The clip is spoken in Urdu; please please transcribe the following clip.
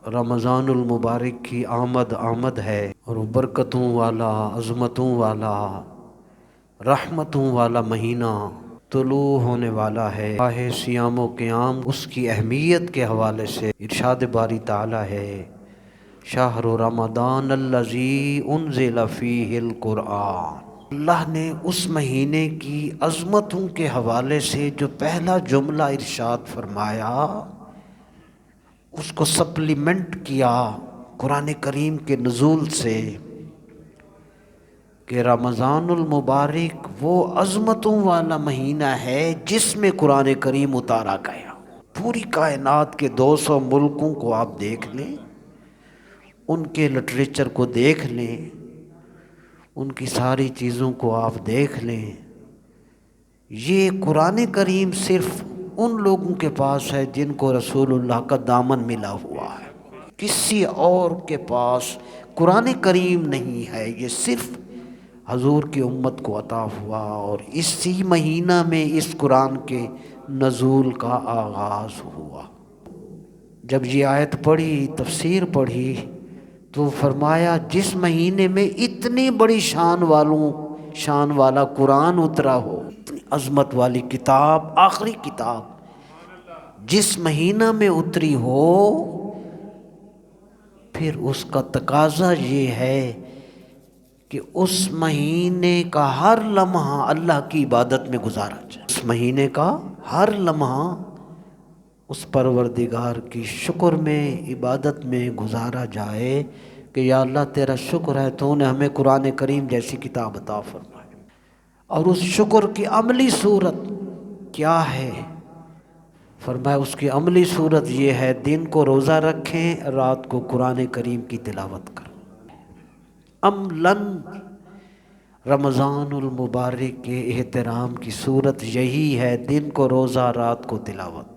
رمضان المبارک کی آمد ہے اور برکتوں والا، عظمتوں والا، رحمتوں والا مہینہ طلوع ہونے والا ہے۔ صیام و قیام اس کی اہمیت کے حوالے سے ارشاد باری تعالی ہے، شہر رمضان الذی انزل فیہ القرآن۔ اللہ نے اس مہینے کی عظمتوں کے حوالے سے جو پہلا جملہ ارشاد فرمایا اس کو سپلیمنٹ کیا قرآن کریم کے نزول سے کہ رمضان المبارک وہ عظمتوں والا مہینہ ہے جس میں قرآن کریم اتارا گیا۔ پوری کائنات کے 200 ملکوں کو آپ دیکھ لیں، ان کے لٹریچر کو دیکھ لیں، ان کی ساری چیزوں کو آپ دیکھ لیں، یہ قرآن کریم صرف ان لوگوں کے پاس ہے جن کو رسول اللہ کا دامن ملا ہوا ہے۔ کسی اور کے پاس قرآن کریم نہیں ہے، یہ صرف حضور کی امت کو عطا ہوا، اور اسی مہینہ میں اس قرآن کے نزول کا آغاز ہوا۔ جب یہ آیت پڑھی، تفسیر پڑھی، تو فرمایا جس مہینے میں اتنی بڑی شان والا قرآن اترا ہو، اتنی عظمت والی کتاب، آخری کتاب جس مہینہ میں اتری ہو، پھر اس کا تقاضا یہ ہے کہ اس مہینے کا ہر لمحہ اللہ کی عبادت میں گزارا جائے۔ اس مہینے کا ہر لمحہ اس پروردگار کی شکر میں، عبادت میں گزارا جائے کہ یا اللہ تیرا شکر ہے تو نے ہمیں قرآن کریم جیسی کتاب عطا فرمائی۔ اور اس شکر کی عملی صورت کیا ہے؟ فرمایا اس کی عملی صورت یہ ہے دن کو روزہ رکھیں، رات کو قرآن کریم کی تلاوت کریں۔ عملاً رمضان المبارک کے احترام کی صورت یہی ہے، دن کو روزہ، رات کو تلاوت۔